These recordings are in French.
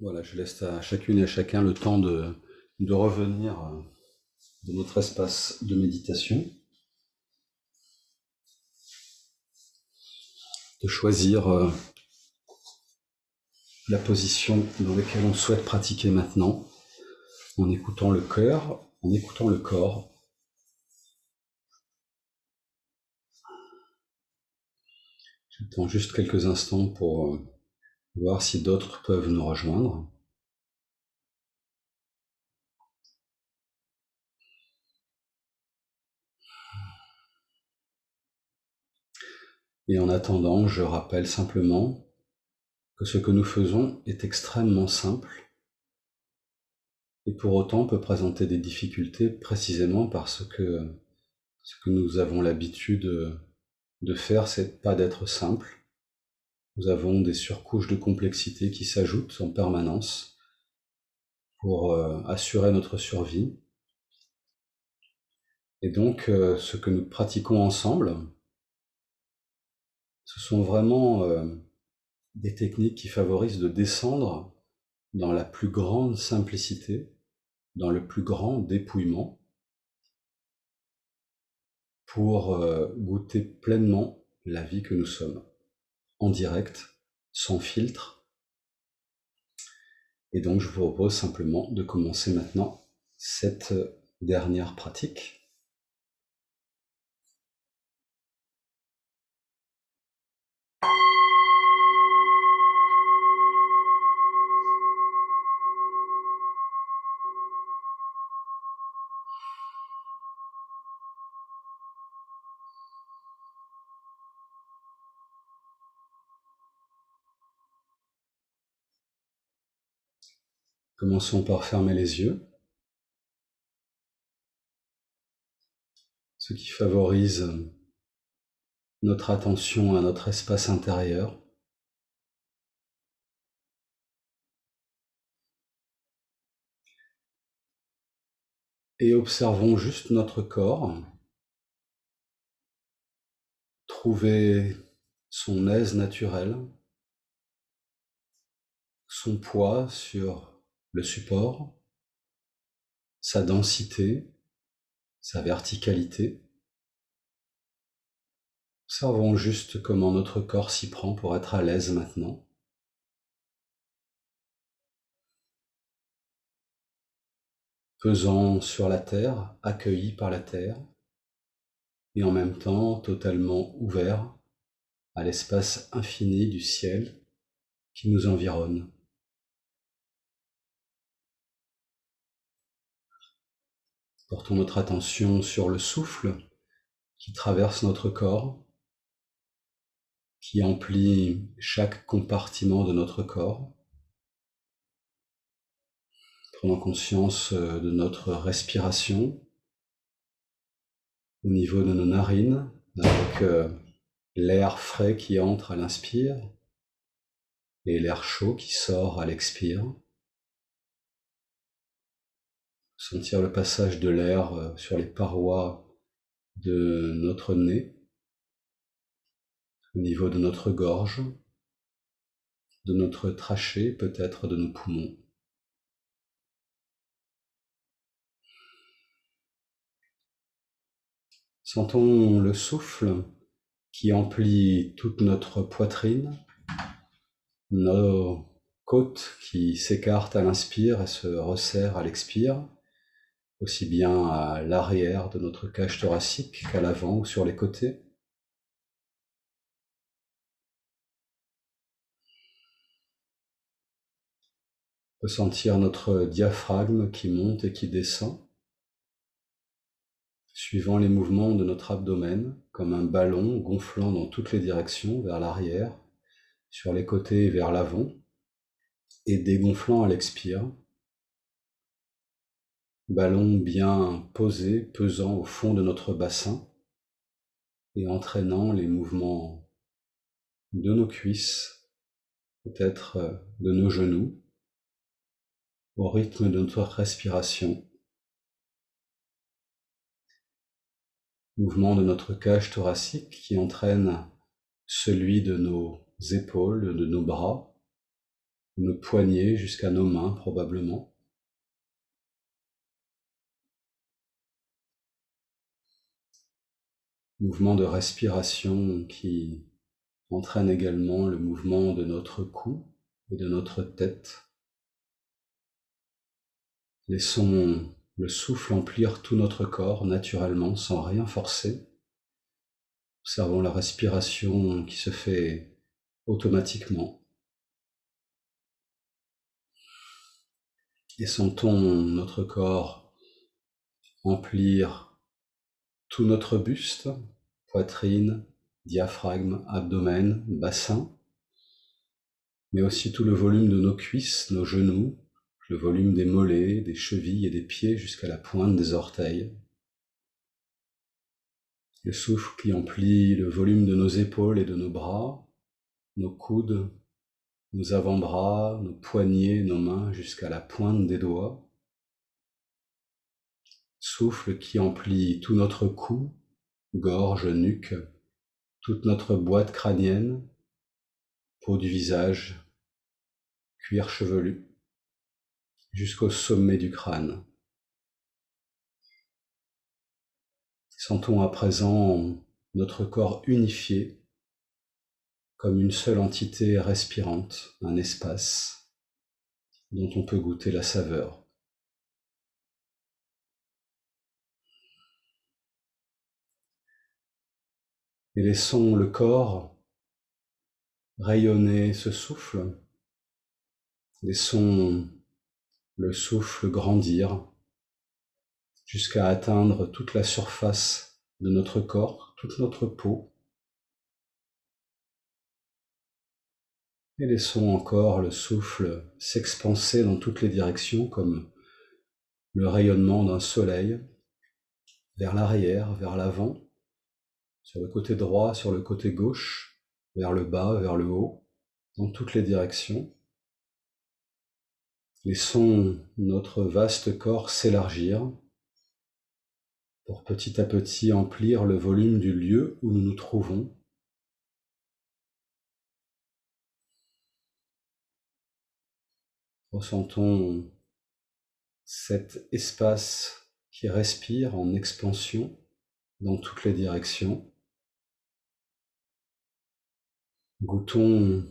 Voilà, je laisse à chacune et à chacun le temps de revenir de notre espace de méditation, de choisir la position dans laquelle on souhaite pratiquer maintenant, en écoutant le cœur, en écoutant le corps. J'attends juste quelques instants pour voir si d'autres peuvent nous rejoindre. Et en attendant, je rappelle simplement que ce que nous faisons est extrêmement simple et pour autant peut présenter des difficultés précisément parce que ce que nous avons l'habitude de faire, c'est pas d'être simple. Nous avons des surcouches de complexité qui s'ajoutent en permanence pour assurer notre survie. Et donc, ce que nous pratiquons ensemble, ce sont vraiment des techniques qui favorisent de descendre dans la plus grande simplicité, dans le plus grand dépouillement, pour goûter pleinement la vie que nous sommes, en direct, sans filtre. Et donc je vous propose simplement de commencer maintenant cette dernière pratique. Commençons par fermer les yeux, ce qui favorise notre attention à notre espace intérieur. Et observons juste notre corps, trouver son aise naturelle, son poids sur le support, sa densité, sa verticalité. Observons juste comment notre corps s'y prend pour être à l'aise maintenant. Pesant sur la terre, accueilli par la terre, et en même temps totalement ouvert à l'espace infini du ciel qui nous environne. Portons notre attention sur le souffle qui traverse notre corps, qui emplit chaque compartiment de notre corps. Prenons conscience de notre respiration au niveau de nos narines, avec l'air frais qui entre à l'inspire et l'air chaud qui sort à l'expire. Sentir le passage de l'air sur les parois de notre nez, au niveau de notre gorge, de notre trachée, peut-être de nos poumons. Sentons le souffle qui emplit toute notre poitrine, nos côtes qui s'écartent à l'inspire et se resserrent à l'expire, aussi bien à l'arrière de notre cage thoracique qu'à l'avant ou sur les côtés. On peut sentir notre diaphragme qui monte et qui descend, suivant les mouvements de notre abdomen, comme un ballon gonflant dans toutes les directions, vers l'arrière, sur les côtés et vers l'avant, et dégonflant à l'expire. Ballon bien posé, pesant au fond de notre bassin, et entraînant les mouvements de nos cuisses, peut-être de nos genoux, au rythme de notre respiration. Mouvement de notre cage thoracique qui entraîne celui de nos épaules, de nos bras, nos poignets jusqu'à nos mains probablement. Mouvement de respiration qui entraîne également le mouvement de notre cou et de notre tête. Laissons le souffle emplir tout notre corps naturellement, sans rien forcer. Observons la respiration qui se fait automatiquement. Et sentons notre corps emplir tout notre buste, poitrine, diaphragme, abdomen, bassin, mais aussi tout le volume de nos cuisses, nos genoux, le volume des mollets, des chevilles et des pieds jusqu'à la pointe des orteils. Le souffle qui emplit le volume de nos épaules et de nos bras, nos coudes, nos avant-bras, nos poignets, nos mains jusqu'à la pointe des doigts. Souffle qui emplit tout notre cou, gorge, nuque, toute notre boîte crânienne, peau du visage, cuir chevelu, jusqu'au sommet du crâne. Sentons à présent notre corps unifié comme une seule entité respirante, un espace dont on peut goûter la saveur. Et laissons le corps rayonner ce souffle. Laissons le souffle grandir jusqu'à atteindre toute la surface de notre corps, toute notre peau. Et laissons encore le souffle s'expanser dans toutes les directions comme le rayonnement d'un soleil, vers l'arrière, vers l'avant, sur le côté droit, sur le côté gauche, vers le bas, vers le haut, dans toutes les directions. Laissons notre vaste corps s'élargir pour petit à petit emplir le volume du lieu où nous nous trouvons. Ressentons cet espace qui respire en expansion dans toutes les directions. Goûtons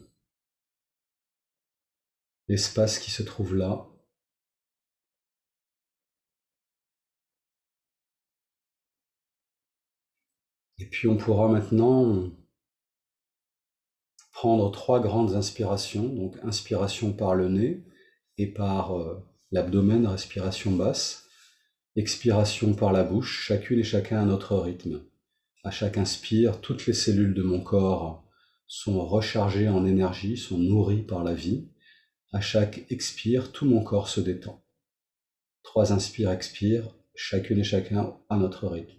l'espace qui se trouve là. Et puis on pourra maintenant prendre 3 grandes inspirations, donc inspiration par le nez et par l'abdomen, respiration basse, expiration par la bouche, chacune et chacun à notre rythme. À chaque inspire, toutes les cellules de mon corps sont rechargées en énergie, sont nourries par la vie. À chaque expire, tout mon corps se détend. 3 inspires, expires, chacune et chacun à notre rythme.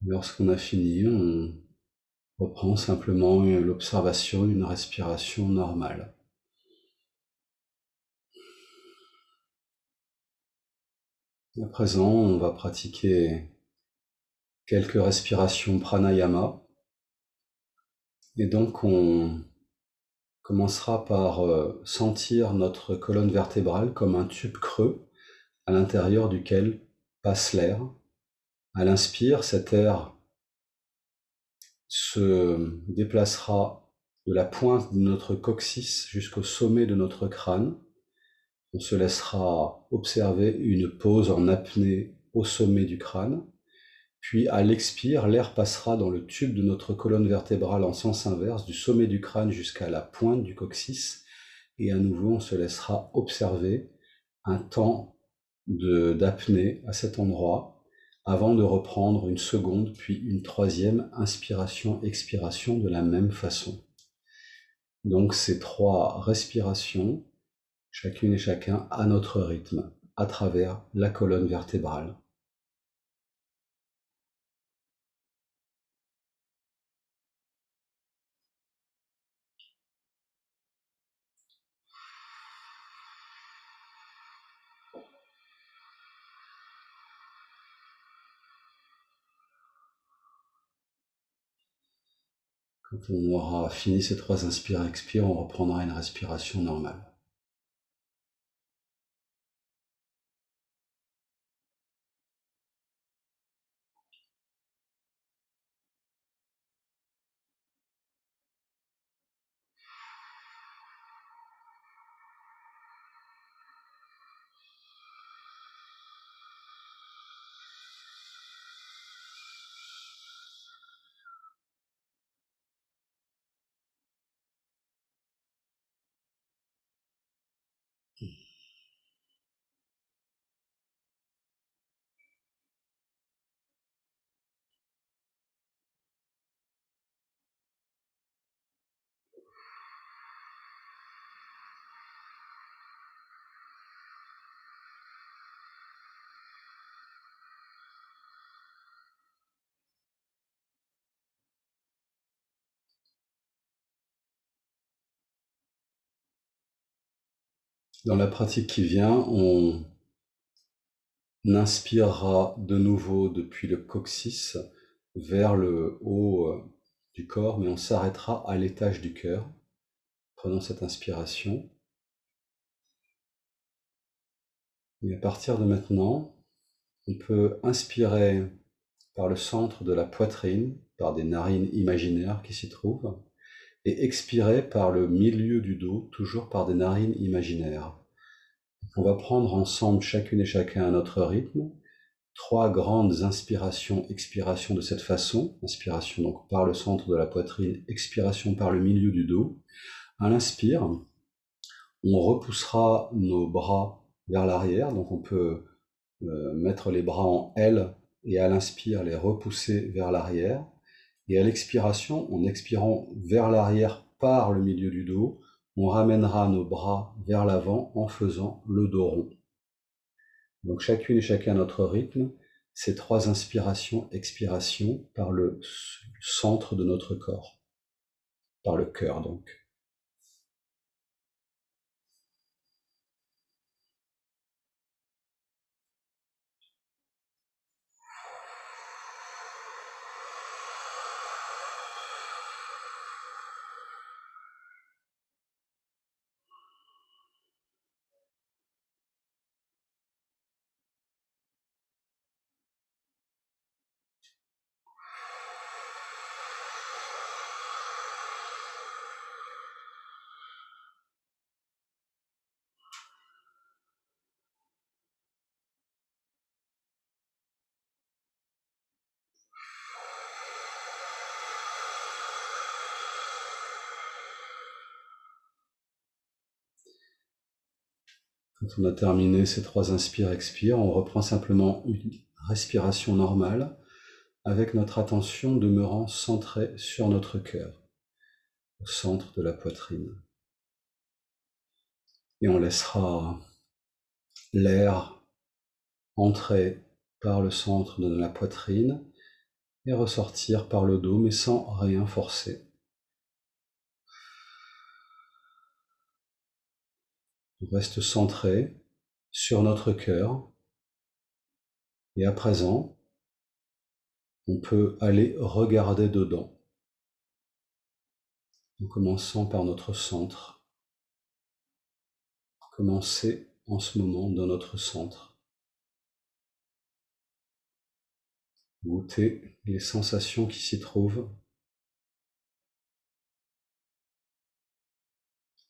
Lorsqu'on a fini, on reprend simplement l'observation d'une respiration normale. À présent, on va pratiquer quelques respirations pranayama. Et donc, on commencera par sentir notre colonne vertébrale comme un tube creux à l'intérieur duquel passe l'air. À l'inspire, cet air se déplacera de la pointe de notre coccyx jusqu'au sommet de notre crâne. On se laissera observer une pause en apnée au sommet du crâne. Puis à l'expire, l'air passera dans le tube de notre colonne vertébrale en sens inverse, du sommet du crâne jusqu'à la pointe du coccyx. Et à nouveau, on se laissera observer un temps d'apnée à cet endroit avant de reprendre une seconde puis une troisième inspiration-expiration de la même façon. Donc ces 3 respirations, chacune et chacun à notre rythme, à travers la colonne vertébrale. Quand on aura fini ces 3 inspire-expire, on reprendra une respiration normale. Dans la pratique qui vient, on inspirera de nouveau depuis le coccyx vers le haut du corps, mais on s'arrêtera à l'étage du cœur. Prenons cette inspiration. Et à partir de maintenant, on peut inspirer par le centre de la poitrine, par des narines imaginaires qui s'y trouvent, et expirer par le milieu du dos, toujours par des narines imaginaires. On va prendre ensemble, chacune et chacun à notre rythme, 3 grandes inspirations, expirations de cette façon. Inspiration donc par le centre de la poitrine, expiration par le milieu du dos. À l'inspire, on repoussera nos bras vers l'arrière, donc on peut mettre les bras en L et à l'inspire les repousser vers l'arrière. Et à l'expiration, en expirant vers l'arrière par le milieu du dos, on ramènera nos bras vers l'avant en faisant le dos rond. Donc chacune et chacun à notre rythme, ces 3 inspirations, expirations par le centre de notre corps, par le cœur donc. Quand on a terminé ces 3 inspire-expire, on reprend simplement une respiration normale avec notre attention demeurant centrée sur notre cœur, au centre de la poitrine. Et on laissera l'air entrer par le centre de la poitrine et ressortir par le dos, mais sans rien forcer. On reste centré sur notre cœur et à présent, on peut aller regarder dedans, en commençant par notre centre. Commencez en ce moment dans notre centre. Goûtez les sensations qui s'y trouvent.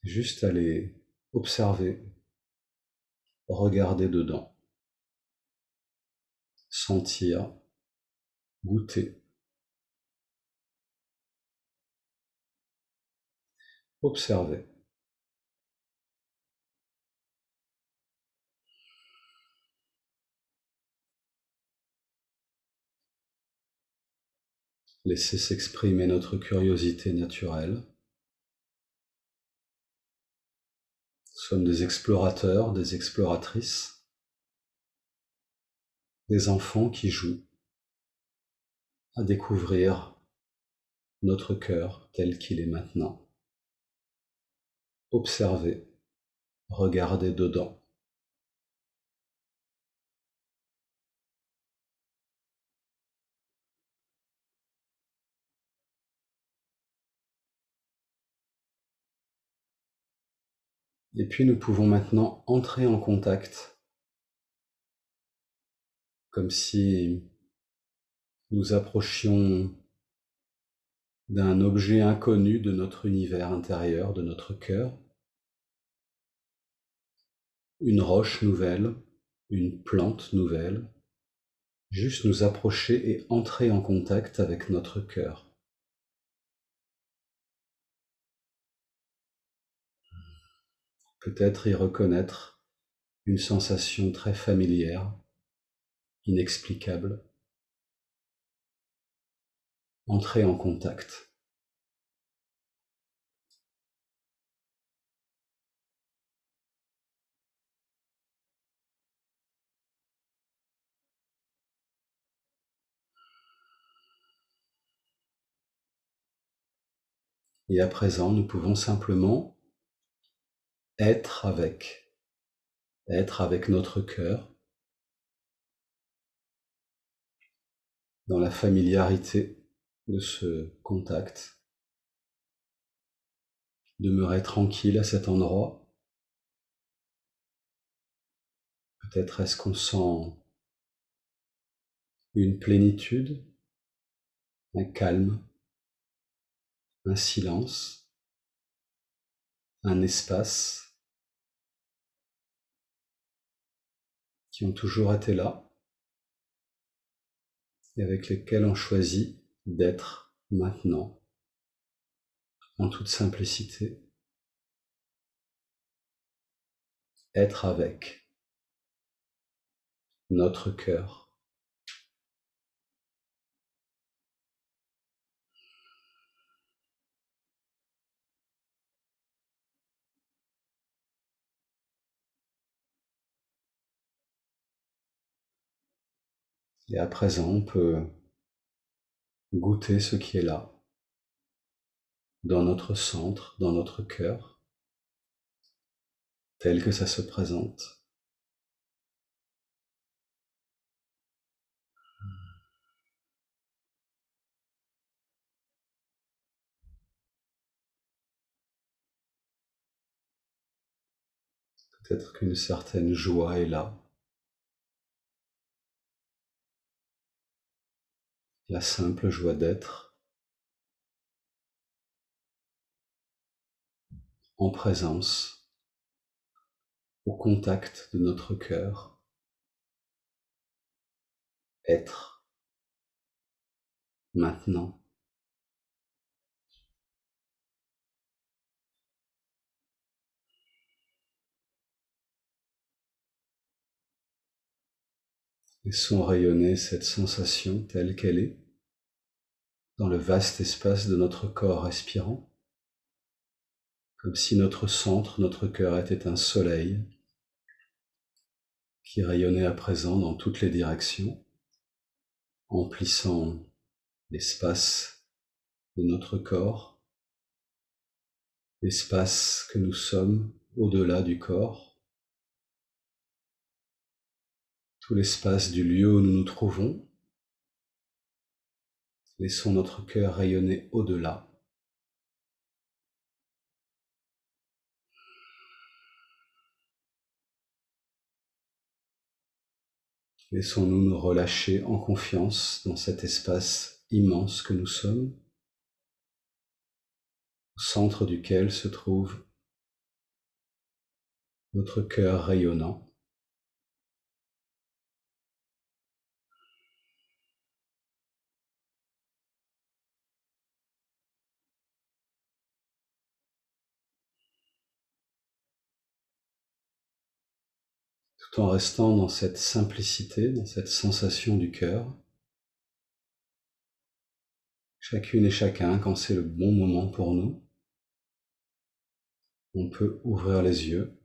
Juste à les observer, regarder dedans, sentir, goûter, observer. laisser s'exprimer notre curiosité naturelle. Nous sommes des explorateurs, des exploratrices, des enfants qui jouent à découvrir notre cœur tel qu'il est maintenant. Observer, regarder dedans. Et puis nous pouvons maintenant entrer en contact, comme si nous approchions d'un objet inconnu de notre univers intérieur, de notre cœur, une roche nouvelle, une plante nouvelle, juste nous approcher et entrer en contact avec notre cœur. Peut-être y reconnaître une sensation très familière, inexplicable. Entrer en contact. Et à présent, nous pouvons simplement être avec notre cœur, dans la familiarité de ce contact, demeurer tranquille à cet endroit. Peut-être est-ce qu'on sent une plénitude, un calme, un silence, un espace qui ont toujours été là et avec lesquels on choisit d'être maintenant, en toute simplicité. Être avec notre cœur. Et à présent, on peut goûter ce qui est là, dans notre centre, dans notre cœur, tel que ça se présente. Peut-être qu'une certaine joie est là, la simple joie d'être en présence, au contact de notre cœur, être maintenant. Laissons rayonner cette sensation telle qu'elle est dans le vaste espace de notre corps respirant, comme si notre centre, notre cœur était un soleil qui rayonnait à présent dans toutes les directions, emplissant l'espace de notre corps, l'espace que nous sommes au-delà du corps, tout l'espace du lieu où nous nous trouvons. Laissons notre cœur rayonner au-delà. Laissons-nous nous relâcher en confiance dans cet espace immense que nous sommes, au centre duquel se trouve notre cœur rayonnant. Tout en restant dans cette simplicité, dans cette sensation du cœur. Chacune et chacun, quand c'est le bon moment pour nous, on peut ouvrir les yeux,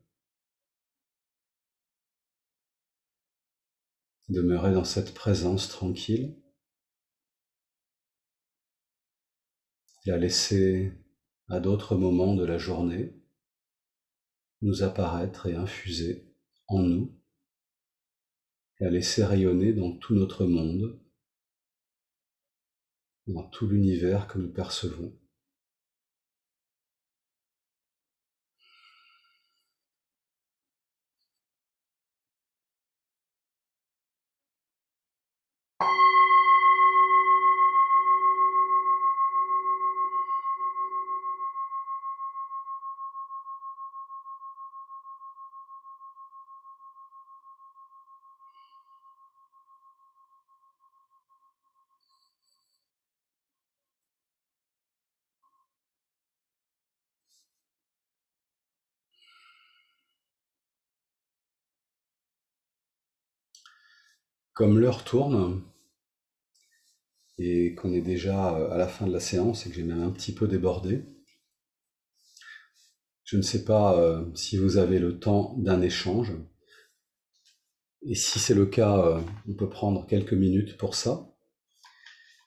demeurer dans cette présence tranquille, la laisser à d'autres moments de la journée nous apparaître et infuser en nous, la laisser rayonner dans tout notre monde, dans tout l'univers que nous percevons. Comme l'heure tourne et qu'on est déjà à la fin de la séance et que j'ai même un petit peu débordé, je ne sais pas si vous avez le temps d'un échange. Et si c'est le cas, on peut prendre quelques minutes pour ça.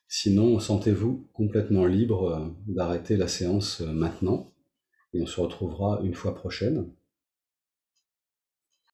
Sinon, sentez-vous complètement libre d'arrêter la séance maintenant et on se retrouvera une fois prochaine.